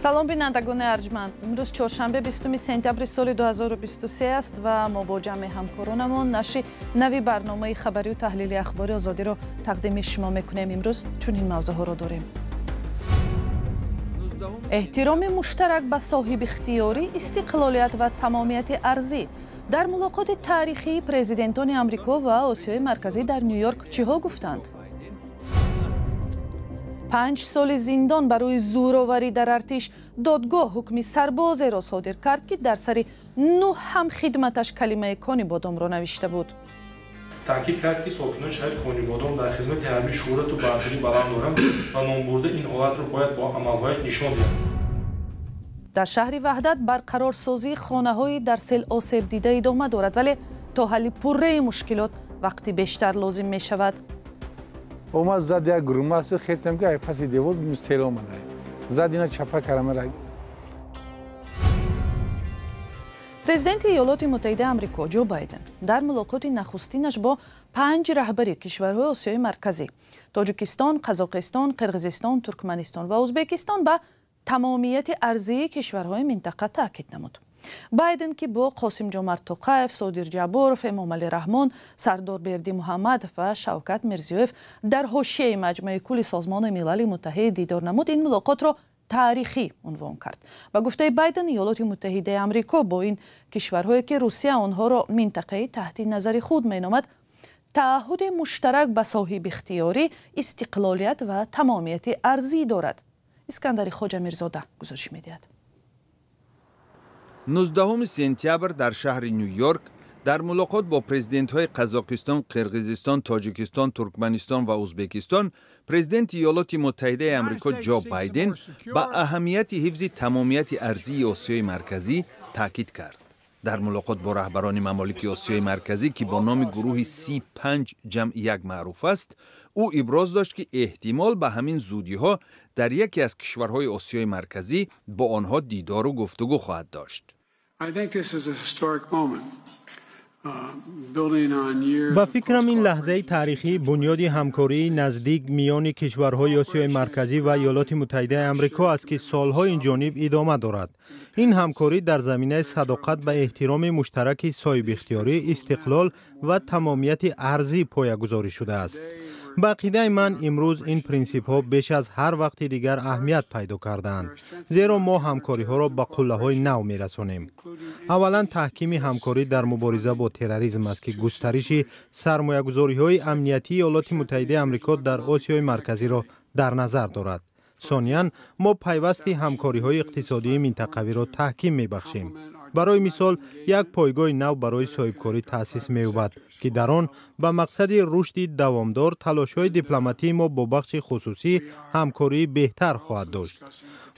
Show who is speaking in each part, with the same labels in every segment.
Speaker 1: سلام بینندگان ارجمند. امروز چهارشنبه 20 سپتامبر سال 2023 است و ما با جمع همکارانمون نشر نوی برنامه خبری و تحلیل اخبار آزادی را تقدیم شما میکنیم. امروز چنین موضوعات را داریم: احترام مشترک به صاحب اختیاری، استقلالیت و تمامیت ارضی. در ملاقات تاریخی پرزیدنتان آمریکا و آسیای مرکزی در نیویورک چیها گفتند؟ 5 سال زندان برای زورآوری در ارتش. دادگاه حکم سرباز را صادر کرد که در سر 9 هم خدمتش کلمه کانی بادام را نوشته بود.
Speaker 2: تاکید کرد که ساکنان شهر کانی بادام در خدمت حربی شهرت و برتری بلند دارند و نامبرده این حالت را باید با عملهایش نشان دهند.
Speaker 1: در شهر وحدت برقرارسازی خانه‌های در سیل آسیب دیده ادامه دارد، ولی تا حل پره مشکلات وقتی بیشتر لازم می شود.
Speaker 3: اومد زد یک گروه است خیستم که پس دیوار سیلام آمد. زد اینا چپا کردم.
Speaker 1: پرزیدنت ایالات متحده آمریکا جو بایدن در ملاقات نخستینش با 5 رهبر کشورهای آسیای مرکزی تاجیکستان، قزاقستان، قرقیزستان، ترکمنستان و ازبکستان به تمامیت ارضی کشورهای منطقه تاکید نمود. بایدن که با قاسم جمعت توقیف، صادر جبارов، امامعلی رحمان، سردار بردی محمد و شوکت میرزیویف در حاشیه مجمع کل سازمان ملل متحد دیدار نمود، این ملاقات را تاریخی عنوان کرد. با گفته بایدن ایالات متحده آمریکا با این کشورهایی که روسیه آنها را منطقه تحت نظر خود مینامد تعهد مشترک به صاحب اختیاری، استقلالیت و تمامیت ارضی دارد. اسکندر خواجه میرزاده گزارش می‌دهد.
Speaker 4: 19 سپتامبر در شهر نیویورک در ملاقات با پرزیدنت‌های قزاقستان، قرقیزستان، تاجیکستان، ترکمنستان و ازبکستان، پرزیدنت ایالات متحده آمریکا جو بایدن به اهمیت حفظ تمامیت ارضی آسیای مرکزی تاکید کرد. در ملاقات با رهبران ممالک آسیای مرکزی که با نام گروه C5 جمع 1 معروف است، او ابراز داشت که احتمال به همین زودی‌ها در یکی از کشورهای آسیای مرکزی با آنها دیدار و گفتگو خواهد داشت.
Speaker 5: با فکرم این لحظه تاریخی بنیاد همکاری نزدیک میان کشورهای آسیای مرکزی و ایالات متحده آمریکا است که سالها این جانب ادامه دارد. این همکاری در زمینه صداقت و احترام مشترک صاحب اختیاری، استقلال و تمامیت ارضی پایه‌گذاری شده است. با عقیده من امروز این پرینسیپ ها بیش از هر وقت دیگر اهمیت پیدا کردند، زیرا ما همکاری ها را به قله های نو می رسانیم. اولا تحکیم همکاری در مبارزه با تروریسم است که گسترش سرمایه گذاری های امنیتی ایالات متحده آمریکا در آسیای مرکزی را در نظر دارد. ثانیاً ما پیوسته همکاری های اقتصادی منطقوی را تحکیم می بخشیم. برای مثال یک پایگاه نو برای صاحبکاری تأسیس می‌یابد که در آن به مقصد رشد دوامدار تلاش‌های دیپلماتی ما با بخش خصوصی همکاری بهتر خواهد داشت.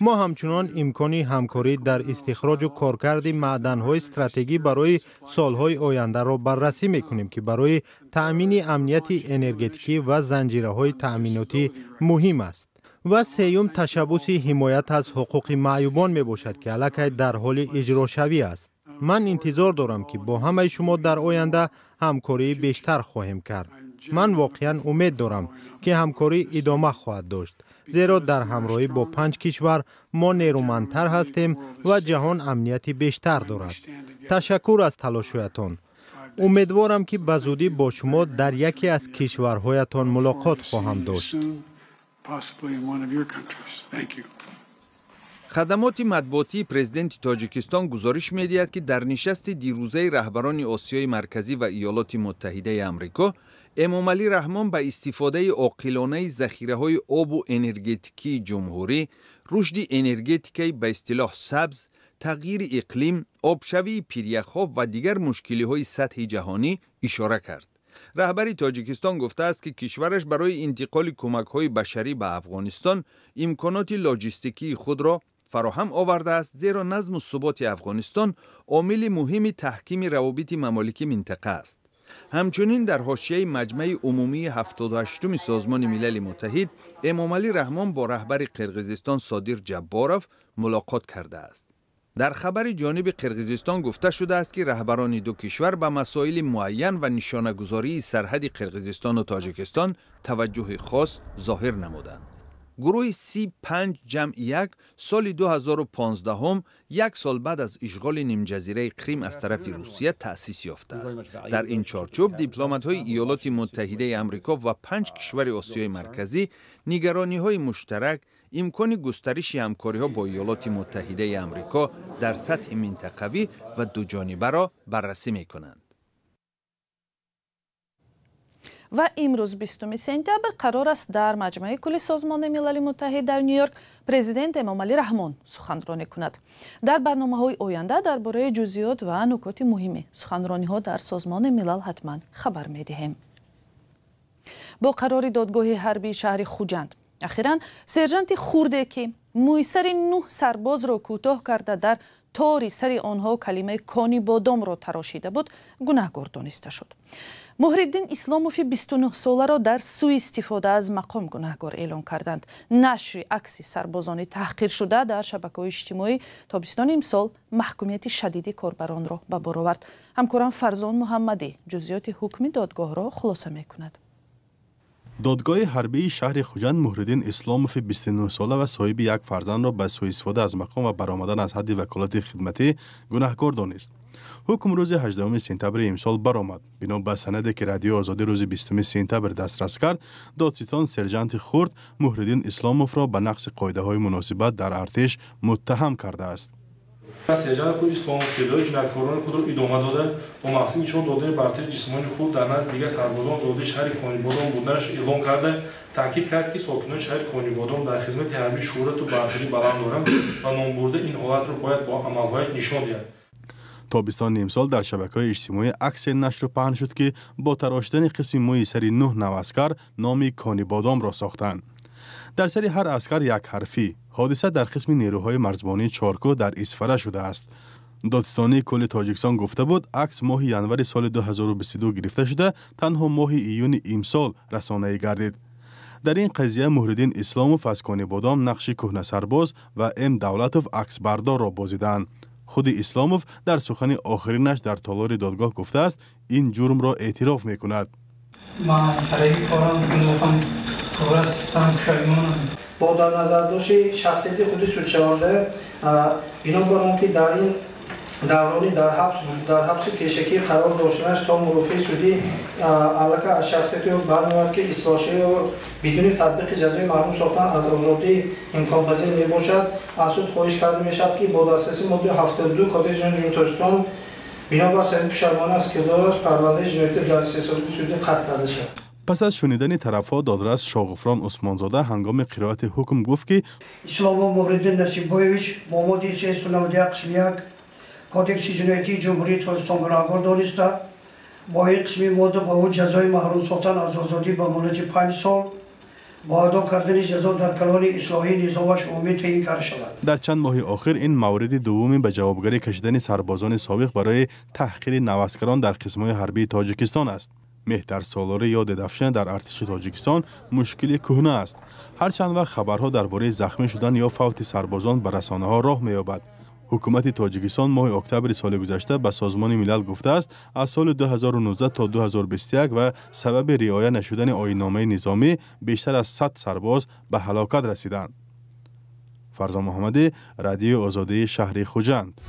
Speaker 5: ما همچنان امکان همکاری در استخراج و کارکرد معدن‌های استراتژیکی برای سال‌های آینده را بررسی می‌کنیم که برای تأمین امنیت انرژتیکی و زنجیره‌های تأمیناتی مهم است. و سیوم تشبث حمایت از حقوق معیوبان می باشد که الکی در حال اجرا شوی است. من انتظار دارم که با همه شما در آینده همکاری بیشتر خواهیم کرد. من واقعا امید دارم که همکاری ادامه خواهد داشت، زیرا در همراهی با 5 کشور ما نیرومندتر هستیم و جهان امنیت بیشتر دارد. تشکر از تلاش‌هایتان. امیدوارم که به زودی با شما در یکی از کشورهایتان ملاقات خواهم داشت.
Speaker 4: خدمات مطبوعاتی پرزیدنت تاجیکستان گزارش می‌دهد که در نشست دیروزه رهبران آسیای مرکزی و ایالات متحده آمریکا، امامعلی رحمان به استفاده عاقلانه ذخیره‌های آب و انرژتیکی جمهوری، رشد انرژتیکی به اصطلاح سبز، تغییر اقلیم، آبشوی پیریخ‌ها و دیگر مشکل‌های سطحی جهانی اشاره کرد. رهبر تاجیکستان گفته است که کشورش برای انتقال کمک‌های بشری به افغانستان امکانات لاجستیکی خود را فراهم آورده است، زیرا نظم و ثبات افغانستان عامل مهم تحکیم روابط ممالک منطقه است. همچنین در حاشیه مجمع عمومی 78 سازمان ملل متحد، امامعلی رحمان با رهبر قرقیزستان صادر جبارov ملاقات کرده است. در خبر جانب قرقیزستان گفته شده است که رهبران دو کشور به مسائل معین و نشانه‌گذاری سرحد قرقیزستان و تاجیکستان توجه خاص ظاهر نمودند. گروه 35 جمع 1 سال 2015 هم یک سال بعد از اشغال نیمجزیره کریم از طرف روسیه تأسیس یافته است. در این چارچوب دیپلمات‌های ایالات متحده آمریکا و 5 کشور آسیای مرکزی نگرانی‌های مشترک امکان گسترش همکاری‌ها با ایالات متحده آمریکا در سطح منطقوی و دوجانبه را بررسی می‌کنند.
Speaker 1: و امروز 20 سپتامبر قرار است در مجمع کل سازمان ملل متحد در نیویورک پرزیدنت امام علی رحمان سخنرانی کند. در برنامه‌های آینده درباره جزئیات و نکات مهم سخنرانی‌ها در سازمان ملل حتما خبر می‌دهیم. با قرار دادگاه حربی شهر خوجند اخیراً سرجنت خورده که موی سر 9 سرباز را کوتاه کرده در تاری سر آنها کلمه کانی بادام را تراشیده بود گناهکار دانسته شد. محرالدین اسلاموفی 29 ساله را در سوء استفاده از مقام گناهکار اعلام کردند. نشر عکس سربازان تحقیر شده در شبکه‌های اجتماعی تابستان امسال محکومیت شدید کاربران را به بار آورد. همکارم فرزان محمدی جزئیات حکم دادگاه را خلاصه می‌کند.
Speaker 6: دادگاه حربی شهر خوجند محرالدین اسلاموف 29 ساله و صاحب یک فرزند را به سوء استفاده از مقام و برآمدن از حد وکالت خدمتی گناهکار دانست. حکم روز 18 سپتامبر امسال برآمد. بنا به سندی که رادیو آزادی روز 20 سپتامبر دسترس کرد، دادستان سرجنت خرد محرالدین اسلاموف را به نقض قاعده‌های مناسبت در ارتش متهم کرده است.
Speaker 2: سرجنت خود اسلاموف تعداد جنایتکاران خود را ادامه داده با مقصد نشان دادن برتری جسمانی خود در نزد دیگر سربازان زاده شهر کانیبادام بودنش اعلام کرده تاکید کرد که ساکنان شهر کانیبادام در خدمت حربی شهرت و برتری بلند دارند و نام برده این حالت را باید با عملهایش نشان دهد.
Speaker 6: تابستان امسال در شبکه‌های اجتماعی عکس نشر پهن شد که با تراشیدن قسم موی سر 9 نو عسکر نام کانیبادام را ساختند. در سر هر عسکر یک حرفی. حادثه در قسم نیروهای مرزبانی چارکو در اسفره شده است. دادستانی کل تاجیکستان گفته بود عکس ماه ینور سال 2022 گرفته شده تنها ماه ایون امسال رسانه‌ای گردید. در این قضیه محرالدین اسلاموف از کانیبادام نقش کهنه سرباز و ام دولتوف عکس بردار را بازیدند. خود اسلاموف در سخن آخرینش در تالار دادگاه گفته است این جرم را اعتراف می‌کند.
Speaker 7: من برای کارم گناهان درستم شرمانم.
Speaker 8: با در نظر داشت شخصیت خود سودشونده بنابر آنکه در این دورانی در حبس پیشکی قرار داشتنش تا مرافع سودی علاقه از شخصیت او برمی‌آید که اصلاح شده و بدون تطبیق جزای محروم ساختن از آزادی امکان پذیر میباشد. از سود خواهش کرده میشد که با دسترسی ماده 72 کد جنایی تاجیکستان بنابر صحیح پشیمانی از کردارش پرونده جنایت در 3 سال سودی قطع کرده شد.
Speaker 6: پس از شنیدن طرف‌ها دادرس شاغفران عثمانزاده هنگام قرائت حکم گفت که
Speaker 9: اسلام محرالدین نصیب‌بایویچ با ماده 391 قسم 1 کودکس جنایتی جمهوری تاجیکستان گناهکار دانسته با این قسم ماده با او جزای محروم ساختن از آزادی به مدت 5 سال با ادا کردن جزا در کانال اصلاحی نظامش عمومی تعیین کرده شود.
Speaker 6: در چند ماه آخر این مورد دومی به جوابگری کشیدن سربازان سابق برای تحقیر نواسکران در قسم‌های حربی تاجیکستان است. مهتر سالاری یاد دفشن در ارتش تاجیکستان مشکل کهنه است. هر چند وقت خبرها درباره زخمی شدن یا فوت سربازان به رسانه‌ها راه می‌یابد. حکومت تاجیکستان ماه اکتبر سال گذشته به سازمان ملل گفته است از سال 2019 تا 2021 و سبب رعایت نشدن آیین‌نامه نظامی بیشتر از 100 سرباز به هلاکت رسیدند. فرزان محمدی، رادیو آزادی شهر خوجند.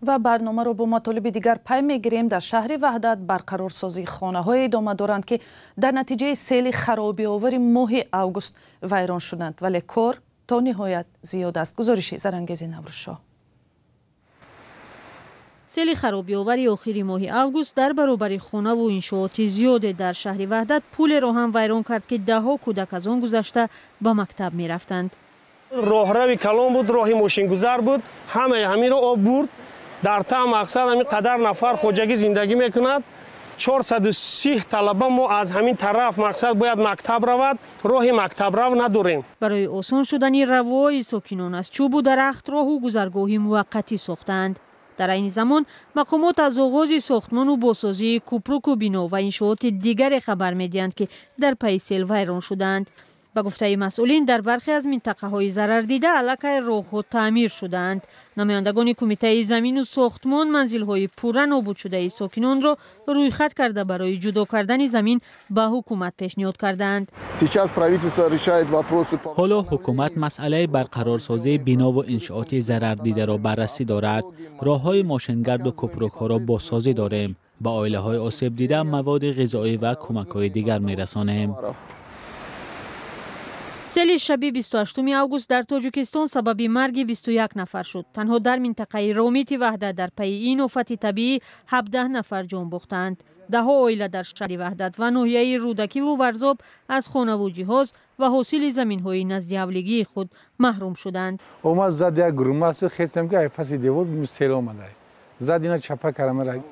Speaker 1: و برنامه را با مطالب دیگر پی میگیریم. در شهر وحدت برقرارسازی خانه‌های ادامه دارند که در نتیجه سیل خرابی آور ماه اوگوست ویران شدند ولی کار تا نهایت زیاد است. گزارش زرنگیز نوروزشاه.
Speaker 10: سیل خرابی آوری آخری ماه اوگوست در برابر خانه و انشاءات زیاد در شهر وحدت پول را هم ویران کرد که ده‌ها کودک از آن گذشته به مکتب می رفتند.
Speaker 11: راهروی کلان بود، راه ماشین گذر بود، همین را آب برد. در تا مقصد همین قدر نفر خوجگی زندگی میکند. 430 طلبه ما از همین طرف مقصد باید مکتب رود، راه مکتب رو نداریم.
Speaker 10: برای آسان شدن روای ساکنان از چوب و درخت راه و گذرگاهی موقتی ساختند. در این زمان مقامات از آغاز ساختمان و بازسازی کوپرک و بنا و انشاءات دیگر خبر میدهند که در پی سیل ویران شدند. با گفته مسئولین در برخی از منطقه‌های ضرر دیده علاقه راه‌ها تعمیر شدند. نمایندگان کمیته زمین و ساختمان منزل‌های پورا نابود شده ساکنان را رویخط کرده برای جدا کردن زمین به حکومت پیشنهاد کردند.
Speaker 12: حالا حکومت مسئله برقرارسازی بنا و انشآت ضرر دیده را بررسی دارد. راه‌های ماشینگرد و کپرک‌ها را بازسازی داریم. با عائله‌های آسیب دیده مواد غذایی و کمک‌های دیگر می‌رسانیم.
Speaker 10: سیل شب 28 اوگوست در تاجیکستان سبب مرگ 21 نفر شد. تنها در منطقه رومیت وحدت در پی این آفت طبیعی 17 نفر جان باختند. ده عائله در شهر وحدت و ناحیه رودکی و ورزاب از خانه و جهاز و حاصل زمین‌های نزد حولگی خود محروم شدند.
Speaker 3: اومد زد یک گروماس خستم که پس دیوار سیل آمده. زد اینا چپا کردم.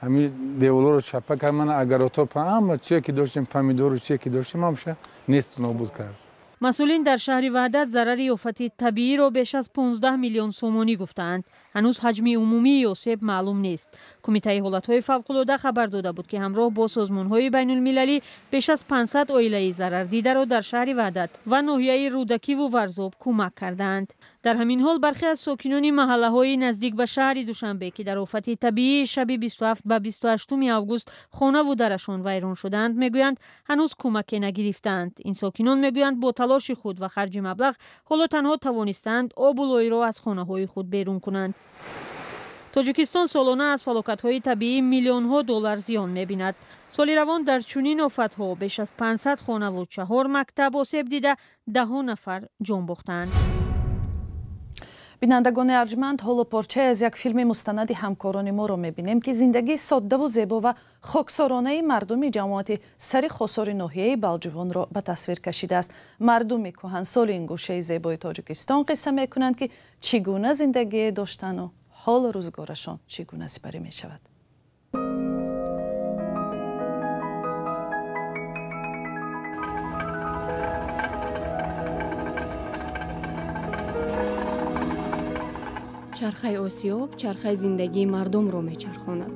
Speaker 3: همین دیوار رو چپا کردم. اگر تو پام چیه که داشتیم پامیدور و چیه که داشتیم همشه نیست نابود کرد.
Speaker 10: مسئولین در شهر وحدت ضرر آفت طبیعی را بیش از 15 میلیون سومانی گفتند. هنوز حجم عمومی آسیب معلوم نیست. کمیته حالت‌های فوق‌العاده خبر داده بود که همراه با سازمان‌های بین‌المللی بیش از 500 عائله ضرر دیده را در شهر وحدت و ناحیه رودکی و ورزاب کمک کردند. در همین حال برخی از ساکنان محله‌های نزدیک به شهر دوشنبه که در آفت طبیعی شب 27 به 28 اوگوست خانه و درشان ویران شدند میگویند هنوز کمک نگرفتند. این ساکنان میگویند با تلاش خود و خرج مبلغ حالا تنها توانستند آب و لای را از خانه‌های خود بیرون کنند. تاجیکستان سالانه از فلاکت‌های طبیعی میلیون‌ها دلار زیان می‌بیند. سال روان در چنین آفت‌ها بیش از 500 خانه و 4 مکتب آسیب دیده 10 نفر جان باختند.
Speaker 1: بینندگان ارجمند، حالا پارچه از یک فیلم مستند همکاران ما را می‌بینیم که زندگی ساده و زیبا و خاکسارانه مردم جماعت سری خسار ناحیه بلجوان را به تصویر کشیده است. مردم کهنسال این گوشه زیبای تاجیکستان قصه می‌کنند که چگونه زندگی داشتن و حال روزگارشان چگونه سپری می‌شود.
Speaker 13: چرخه آسیاب چرخه زندگی مردم را میچرخاند.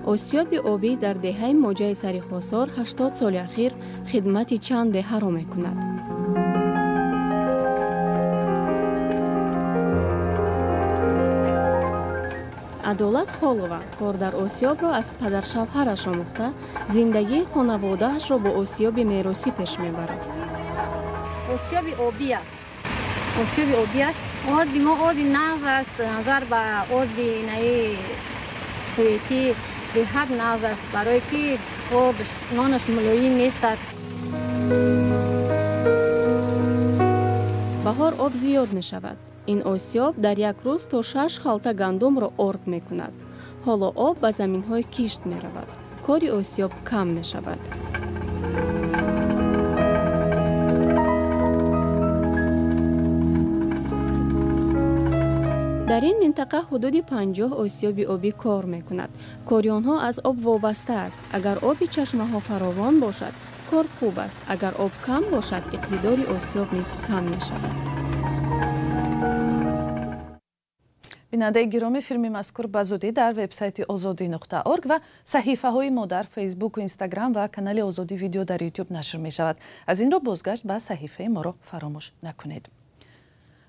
Speaker 13: آسیاب آبی در دهه موجه سری خسار 80 سال اخیر خدمت چند دهه را میکند. عدالت خالوه کار در آسیاب را از پدر شوهرش آموخته زندگی خانواده‌اش را با آسیاب میراثی پیش میبرد.
Speaker 14: آسیاب آبی است. آسیاب آبی است. آب ما آب ناز است. نظر به آب نای سویتی به حد ناز است برای که آب نانش ملایم نیست.
Speaker 13: بهار آب زیاد می شود. این آسیاب در یک روز تا 6 خالطه گندم را آرد می کند. حالا آب به زمین های کشت می رود. کاری آسیاب کم می شود. در این منطقه حدود 50 آسیاب آبی کار می کند. کاری آنها از آب وابسته است. اگر آب چشمه ها فراوان باشد، کار خوب است. اگر آب کم باشد، اقتدار آسیاب نیز کم می شود.
Speaker 1: بیننده گرامی، فیلم مذکور به زودی در وبسایت azadi.org و صحیفه های ما در فیسبوک و اینستاگرام و کانال آزادی ویدیو در یوتیوب نشر می شود. از این رو بازگشت به صحیفه ما را فراموش نکنید.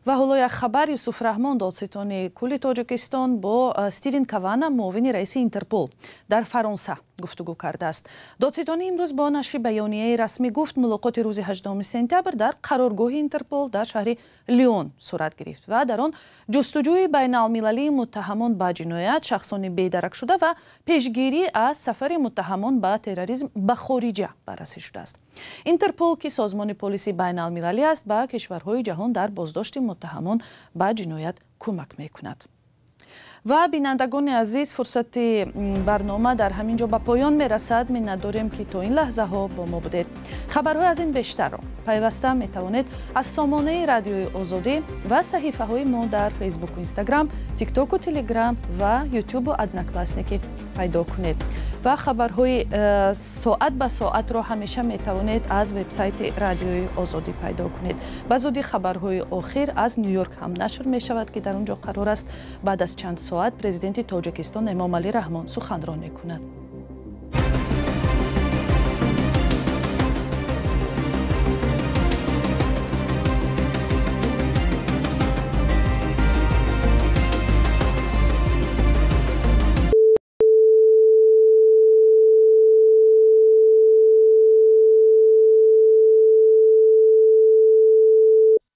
Speaker 1: و حالا یک خبر. یوسف رحمان دادستان کل تاجیکستان با استیون کاوانا معاون رئیس اینترپل در فرانسه گفتگو کرده است. دادستان امروز با نشر بیانیه رسمی گفت ملاقات روز 18 سپتامبر در قرارگاه اینترپل در شهر لیون صورت گرفت و در آن جستجوی بین المللی متهمان به جنایت، شخصان بیدرک شده و پیشگیری از سفر متهمان به تروریسم به خارجه بررسی شده است. اینترپل که سازمان پلیس بین المللی است به کشورهای جهان در بازداشت متهمان به جنایت کمک می‌کند. و بینندگان عزیز، فرصت برنامه در همین جا به پایان میرسد. می نداریم که تا این لحظه ها با ما بودید. خبرهای از این بیشتر را پیوسته می توانید از سامانه رادیوی آزادی و صحیفه های ما در فیسبوک و اینستاگرام، تیک تاک و تلگرام و یوتیوب و ادنا کلاسنیکی پیدا کنید. و خبرهای ساعت به ساعت را همیشه می توانید از وبسایت رادیوی آزادی پیدا کنید. به زودی خبرهای آخر از نیویورک هم نشر می شود که در اونجا قرار است بعد از چند ساعت پرزیدنت تاجیکستان امامعلی رحمان سخنرانی کند.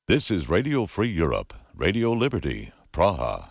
Speaker 15: This is Radio Free Europe, Radio Liberty, Praha.